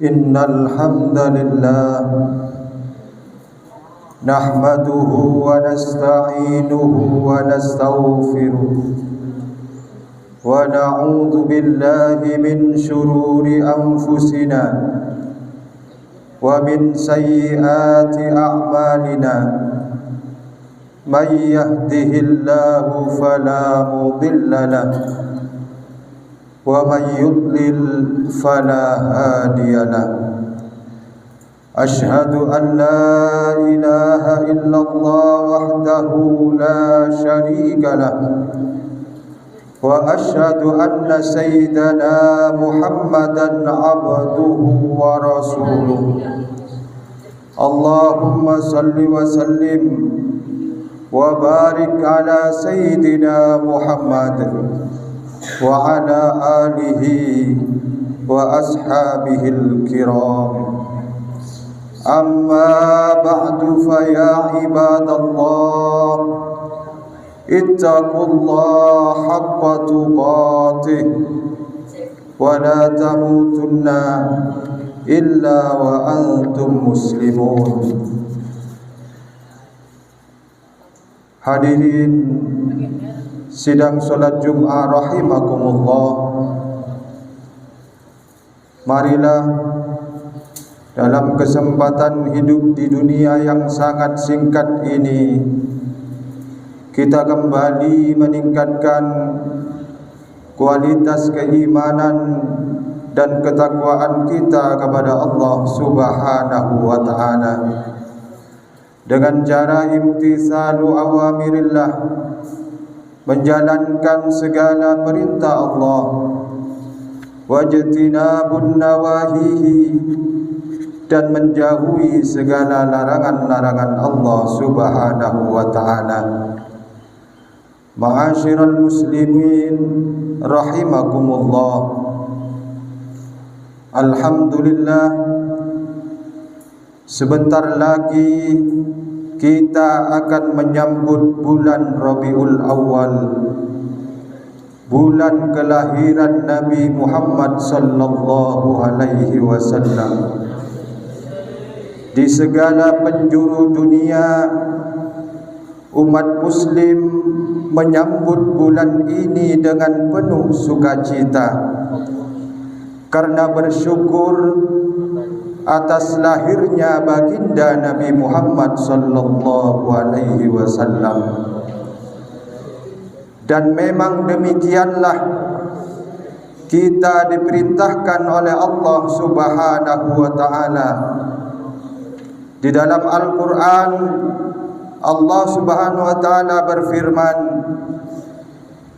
Innal hamdalillah nahmaduhu wa nasta'inuhu wa nastaghfiruh wa na'udzu billahi min shururi anfusina wa min sayyiati a'malina may yahdihillahu fala mudilla lahu wa man yudlil fala hadiya lahu. Ashhadu an la ilaha illallah wahdahu la syarika lahu wa ashhadu anna sayyidana Muhammadan abduhu wa rasuluh. Allahumma salli wa sallim wa barik ala sayyidina Muhammad wa ala alihi wa ashabihil kiram. Amma ba'du fa ya ibadallah ittaqullaha haqqa tuqatih wa la tamutunna illa wa antum muslimun. Hadirin sidang salat Jum'ah rahimakumullah, marilah dalam kesempatan hidup di dunia yang sangat singkat ini kita kembali meningkatkan kualitas keimanan dan ketakwaan kita kepada Allah Subhanahu wa ta'ala dengan cara imtithalu awamirillah, menjalankan segala perintah Allah, wajtinabun nawahihi, dan menjauhi segala larangan-larangan Allah Subhanahu wa ta'ala. Ma'asyiral muslimin rahimakumullah, alhamdulillah, sebentar lagi kita akan menyambut bulan Rabiul Awal, bulan kelahiran Nabi Muhammad sallallahu alaihi wasallam. Di segala penjuru dunia umat muslim menyambut bulan ini dengan penuh sukacita karena bersyukur atas lahirnya baginda Nabi Muhammad sallallahu alaihi wasallam. Dan memang demikianlah kita diperintahkan oleh Allah Subhanahu wa ta'ala. Di dalam Al-Quran Allah Subhanahu wa ta'ala berfirman,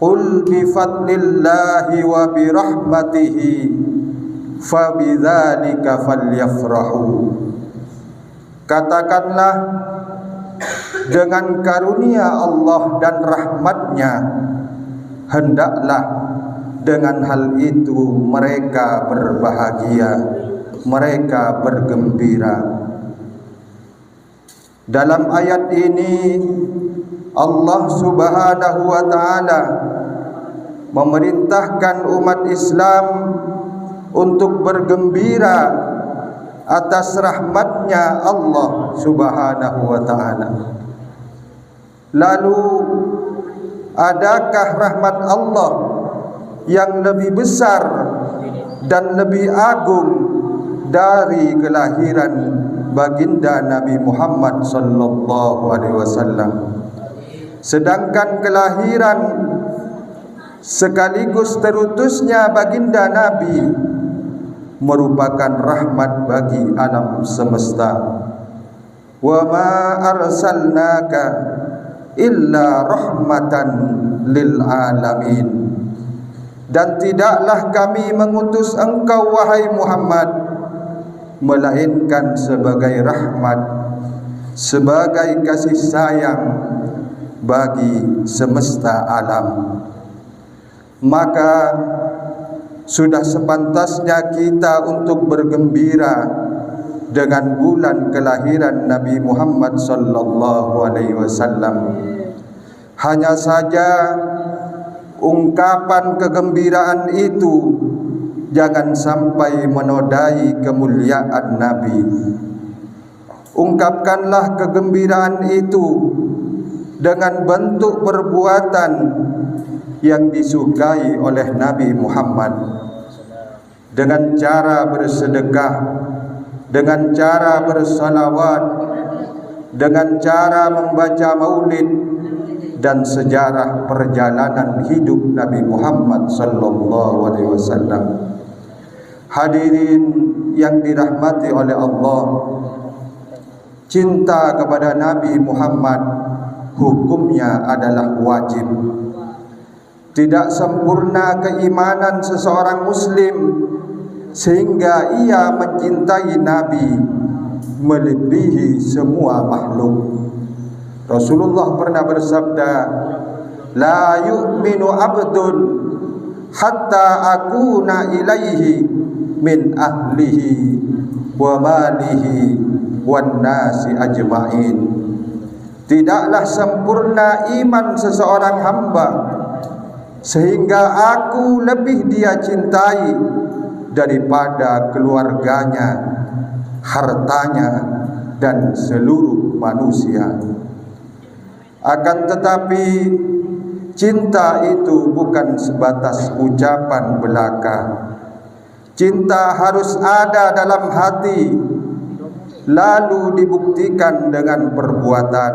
qul bifadlillahi wa birahmatihi fabidzalika falyafrahu. Katakanlah, dengan karunia Allah dan rahmatnya hendaklah dengan hal itu mereka berbahagia, mereka bergembira. Dalam ayat ini Allah Subhanahu wa ta'ala memerintahkan umat Islam untuk bergembira atas rahmatnya Allah Subhanahu wa ta'ala. Lalu adakah rahmat Allah yang lebih besar dan lebih agung dari kelahiran baginda Nabi Muhammad sallallahu alaihi wasallam? Sedangkan kelahiran sekaligus terutusnya baginda Nabi merupakan rahmat bagi alam semesta. Wa ma arsalnaka illa rahmatan lil alamin. Dan tidaklah kami mengutus engkau wahai Muhammad melainkan sebagai rahmat, sebagai kasih sayang bagi semesta alam. Maka sudah sepantasnya kita untuk bergembira dengan bulan kelahiran Nabi Muhammad sallallahu alaihi wasallam. Hanya saja ungkapan kegembiraan itu jangan sampai menodai kemuliaan Nabi. Ungkapkanlah kegembiraan itu dengan bentuk perbuatan yang disukai oleh Nabi Muhammad, dengan cara bersedekah, dengan cara bersalawat, dengan cara membaca maulid, dan sejarah perjalanan hidup Nabi Muhammad sallallahu alaihi wasallam. Hadirin yang dirahmati oleh Allah, cinta kepada Nabi Muhammad hukumnya adalah wajib. Tidak sempurna keimanan seseorang muslim sehingga ia mencintai Nabi melebihi semua makhluk. Rasulullah pernah bersabda, "La yu'minu abdun hatta akuna ilaihi min ahlihi wa malihi wan nasi ajma'in." Tidaklah sempurna iman seseorang hamba sehingga aku lebih dia cintai daripada keluarganya, hartanya, dan seluruh manusia. Akan tetapi cinta itu bukan sebatas ucapan belaka. Cinta harus ada dalam hati, lalu dibuktikan dengan perbuatan.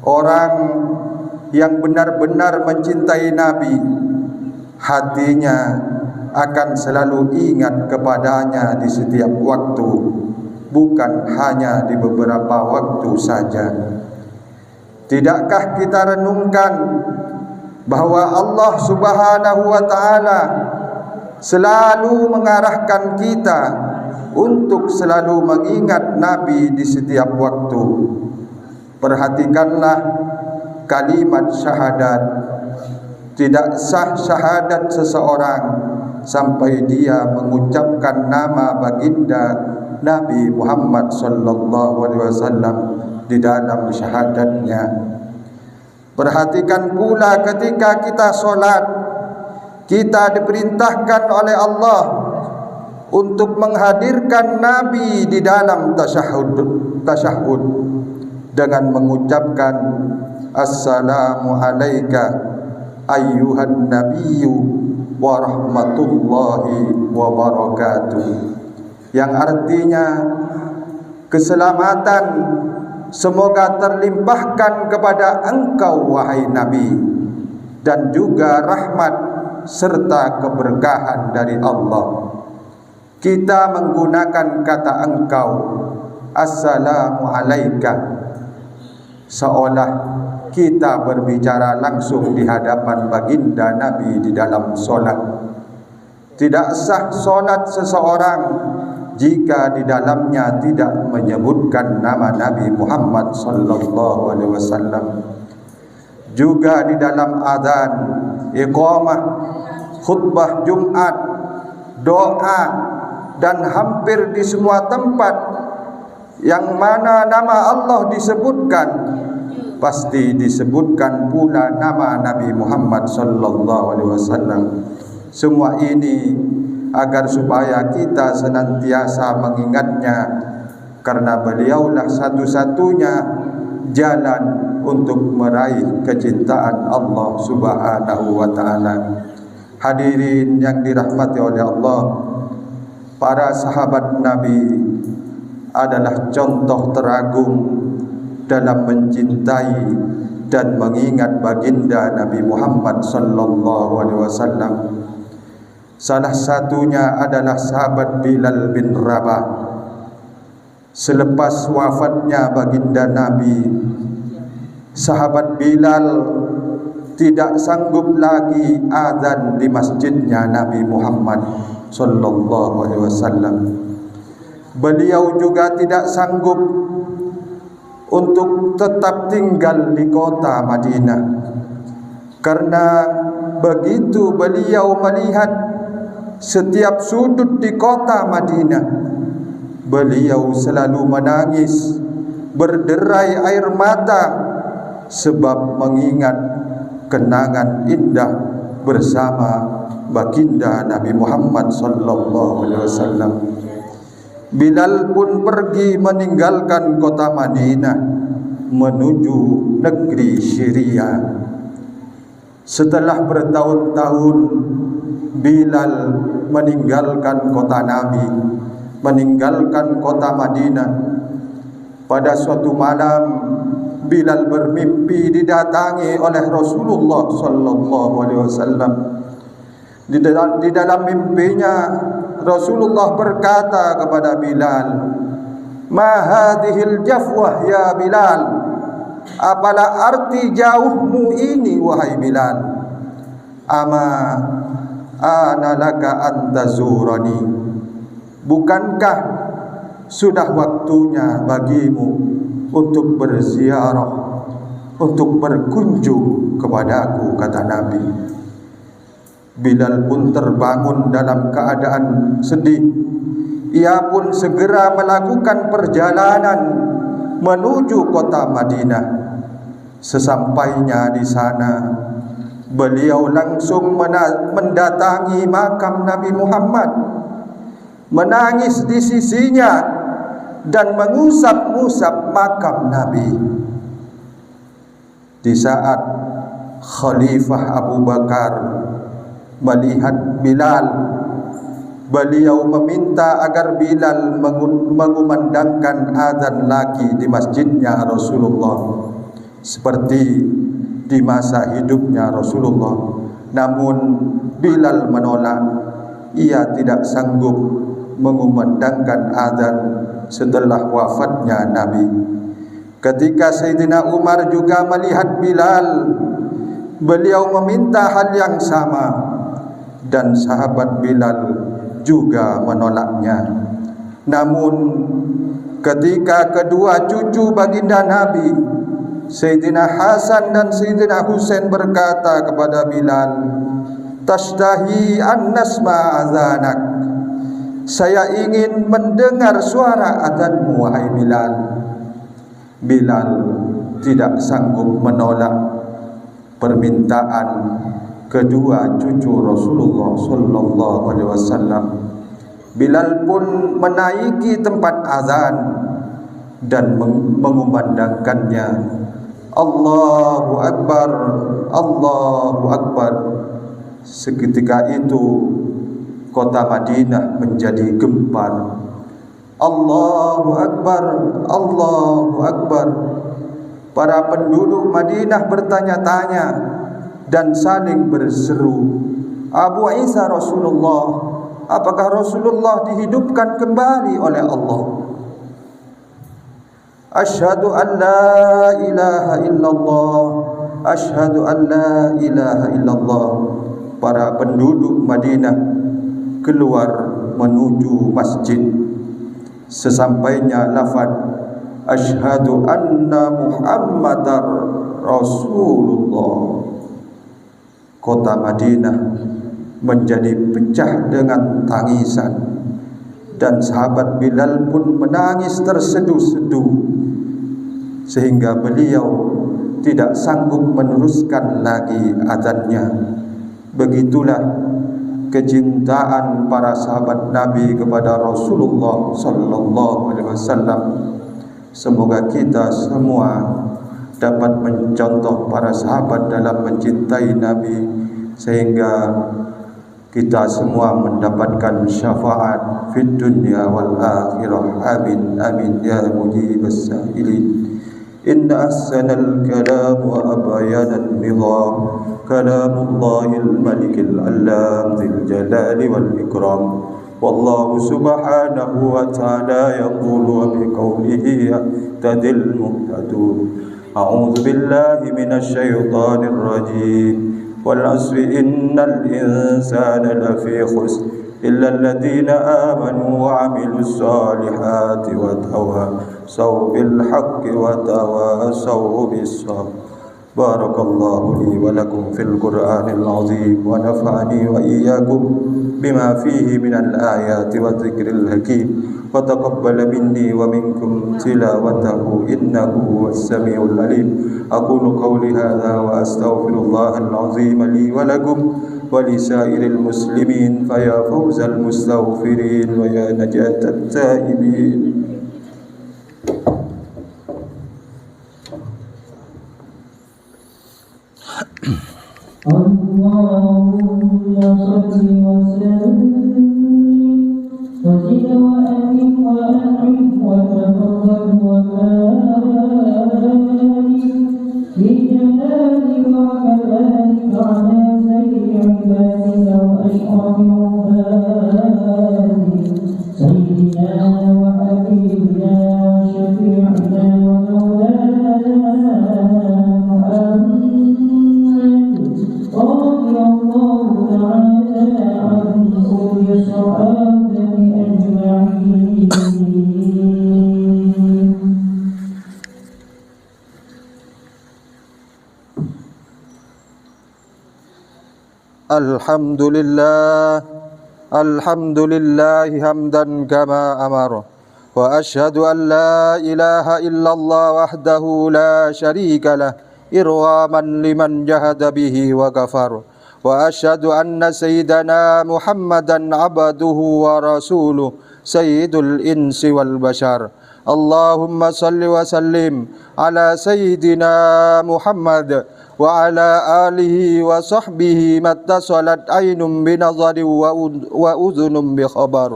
Orang yang benar-benar mencintai Nabi, hatinya akan selalu ingat kepadanya di setiap waktu, bukan hanya di beberapa waktu saja. Tidakkah kita renungkan bahwa Allah Subhanahu wa taala selalu mengarahkan kita untuk selalu mengingat Nabi di setiap waktu. Perhatikanlah kalimat syahadat. Tidak sah syahadat seseorang sampai dia mengucapkan nama baginda Nabi Muhammad sallallahu alaihi wasallam di dalam syahadatnya. Perhatikan pula ketika kita solat, kita diperintahkan oleh Allah untuk menghadirkan Nabi di dalam tasyahud dengan mengucapkan assalamu alayka ayyuhan nabiyyu wa rahmatullahi wa barakatuh, yang artinya keselamatan semoga terlimpahkan kepada engkau wahai Nabi, dan juga rahmat serta keberkahan dari Allah. Kita menggunakan kata engkau, assalamu alayka, seolah kita berbicara langsung di hadapan baginda Nabi di dalam solat. Tidak sah solat seseorang jika di dalamnya tidak menyebutkan nama Nabi Muhammad sallallahu alaihi wasallam. Juga di dalam azan, iqamah, khutbah Jumat, doa, dan hampir di semua tempat yang mana nama Allah disebutkan, pasti disebutkan pula nama Nabi Muhammad sallallahu alaihi wasallam. Semua ini agar supaya kita senantiasa mengingatnya, karena beliaulah satu-satunya jalan untuk meraih kecintaan Allah Subhanahu wa taala. Hadirin yang dirahmati oleh Allah, para sahabat Nabi adalah contoh teragung dalam mencintai dan mengingat baginda Nabi Muhammad sallallahu alaihi wasallam. Salah satunya adalah sahabat Bilal bin Rabah. Selepas wafatnya baginda Nabi, sahabat Bilal tidak sanggup lagi azan di masjidnya Nabi Muhammad sallallahu alaihi wasallam. Beliau juga tidak sanggup untuk tetap tinggal di kota Madinah, karena begitu beliau melihat setiap sudut di kota Madinah, beliau selalu menangis, berderai air mata, sebab mengingat kenangan indah bersama baginda Nabi Muhammad sallallahu alaihi wasallam. Bilal pun pergi meninggalkan kota Madinah menuju negeri Syria. Setelah bertahun-tahun Bilal meninggalkan kota Nabi, meninggalkan kota Madinah. Pada suatu malam Bilal bermimpi didatangi oleh Rasulullah sallallahu alaihi wasallam. Di dalam mimpinya Rasulullah berkata kepada Bilal, "Ma hadhil jafwah ya Bilal?" Apalah arti jauhmu ini wahai Bilal? "Ama ana laka an tazurani." Bukankah sudah waktunya bagimu untuk berziarah, untuk berkunjung kepadaku, kata Nabi. Bilal pun terbangun dalam keadaan sedih. Ia pun segera melakukan perjalanan menuju kota Madinah. Sesampainya di sana, beliau langsung mendatangi makam Nabi Muhammad, menangis di sisinya dan mengusap-usap makam Nabi. Di saat Khalifah Abu Bakar melihat Bilal, beliau meminta agar Bilal mengumandangkan azan lagi di masjidnya Rasulullah seperti di masa hidupnya Rasulullah. Namun Bilal menolak. Ia tidak sanggup mengumandangkan azan setelah wafatnya Nabi. Ketika Sayyidina Umar juga melihat Bilal, beliau meminta hal yang sama dan sahabat Bilal juga menolaknya. Namun ketika kedua cucu baginda Nabi, Sayyidina Hasan dan Sayyidina Husain berkata kepada Bilal, "Tashtahi an nasma azanak." Saya ingin mendengar suara azanmu wahai Bilal. Bilal tidak sanggup menolak permintaan kedua cucu Rasulullah sallallahu alaihi wasallam. Bilal pun menaiki tempat azan dan mengumandangkannya, Allahu Akbar, Allahu Akbar. Seketika itu kota Madinah menjadi gempar. Allahu Akbar, Allahu Akbar. Para penduduk Madinah bertanya-tanya dan saling berseru, Abu Isa Rasulullah, apakah Rasulullah dihidupkan kembali oleh Allah? Asyhadu an la ilaha illallah, asyhadu an la ilaha illallah. Para penduduk Madinah keluar menuju masjid. Sesampainya lafaz asyhadu anna Muhammadar Rasulullah, kota Madinah menjadi pecah dengan tangisan, dan sahabat Bilal pun menangis terseduh-seduh sehingga beliau tidak sanggup meneruskan lagi azannya. Begitulah kecintaan para sahabat Nabi kepada Rasulullah sallallahu alaihi wasallam. Semoga kita semua dapat mencontoh para sahabat dalam mencintai Nabi sehingga kita semua mendapatkan syafaat fid dunya wal akhirah. Amin amin ya mujibas sa'ilin. Inna ahsanal kalam wa abyanal nizam kalamullahil malikil allam dzil jalali wal ikram. Wallahu subhanahu wa ta'ala yaqulu wa biqawlihi yahtadil muhtadun. A'udzu billahi minasy syaithanir rajim. Wal 'asri innal insana lafi khusr illa alladhina amanu wa 'amilus solihati wa tawasaw bil haqqi wa tawasaw bis sabr. Barakallahu li wa lakum fil Qur'anil 'azim wa nafa'ani wa iyyakum bima fihi minal ayati wa dzikril hakim. Wa taqabbal minni wa minkum tilawatahu innahu huwas samiul alim. Aqulu qawli hadza wa astaghfirullahal 'azim li wa lakum ولسائر المسلمين فيا فوز المستغفرين ويا نجاة التائبين. اللهم صل وسلم وزد وأكرم وأنعم وتفضل وبارك بجلالك وكمالك على سيد عبادك وأشرف عبادك سيدنا وحبيبنا وشفيعنا ومولانا رضي الله تعالى عن كل الصحابة أجمعين. الحمد لله حمدا كما أمر وأشهد أن لا إله إلا الله وحده لا شريك له إرغاما لمن جهد به وكفر وأشهد أن سيدنا محمدا عبده ورسوله سيد الإنس والبشر. اللهم صل وسلم على سيدنا محمد وعلى آله وصحبه ما اتصلت عين بنظر وأذن بخبر.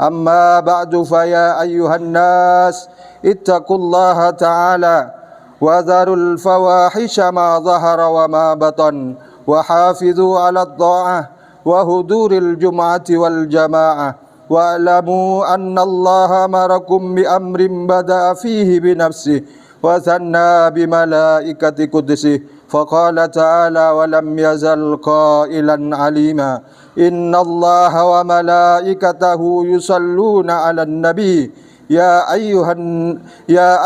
أما بعد فيا أيها الناس اتقوا الله تعالى وذروا الفواحش ما ظهر وما بطن وحافظوا على الطاعة وحضور الجمعة والجماعة واعلموا أن الله أمركم بأمر بدأ فيه بنفسه وثنى بملائكة قدسه فقال تعالى ولم يزل قائلا عليما إن الله وملائكته يصلون على النبي يا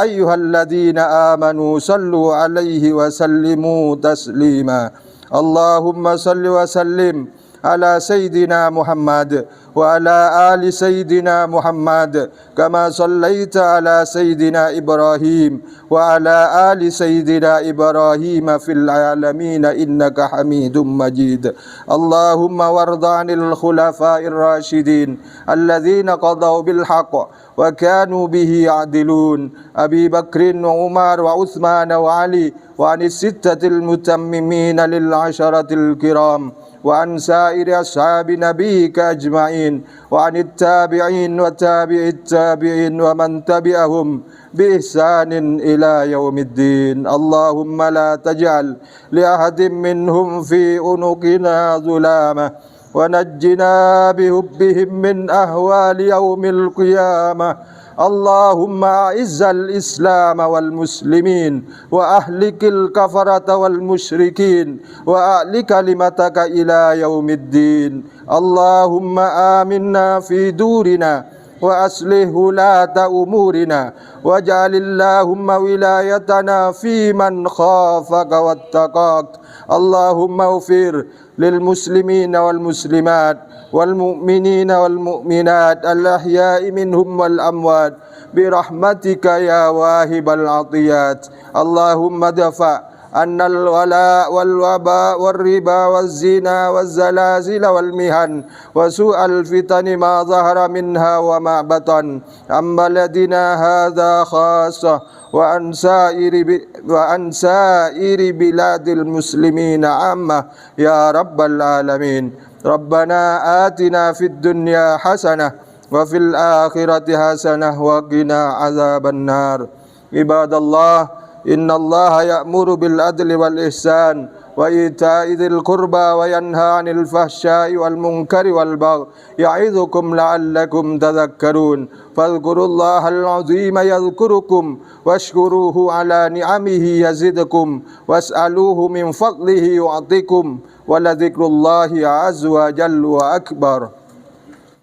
أيها الذين آمنوا صلوا عليه وسلموا تسليما. اللهم صل وسلم على سيدنا محمد وعلى آل سيدنا محمد كما صليت على سيدنا إبراهيم وعلى آل سيدنا إبراهيم في العالمين إنك حميد مجيد. اللهم وارض عن الخلفاء الراشدين الذين قضوا بالحق وكانوا به يعدلون أبي بكر وعمر وعثمان وعلي وعن الستة المتممين للعشرة الكرام وعن سائر أصحاب نبيك أجمعين وعن التابعين وتابع التابعين ومن تبعهم بإحسان إلى يوم الدين. اللهم لا تجعل لأحد منهم في عنقنا ظلامة ونجنا بحبهم من أهوال يوم القيامة. اللهم أعز الإسلام والمسلمين وأهلك الكفرة والمشركين وأعل كلمتك إلى يوم الدين. اللهم آمنا في دورنا وأصلح ولاة أمورنا واجعل اللهم ولايتنا في من خافك واتقاك. اللهم اغفر للمسلمين والمسلمات والمؤمنين والمؤمنات الأحياء منهم والأموات برحمتك يا واهب العطيات. اللهم ادفع أن الغلاء والوباء والربا والزنا والزلازل والمهن وسوء الفتن ما ظهر منها وما بطن عن بلدنا هذا خاصة وعن سائر بلاد المسلمين عامة يا رب العالمين. ربنا آتنا في الدنيا حسنة وفي الآخرة حسنة وقنا عذاب النار. عباد الله إن الله يأمر بالعدل والإحسان وإيتاء ذي القربى وينهى عن الفحشاء والمنكر والبغي يعظكم لعلكم تذكرون. فاذكروا الله العظيم يذكركم واشكروه على نعمه يزدكم واسألوه من فضله يعطكم ولذكر الله عز وجل وأكبر.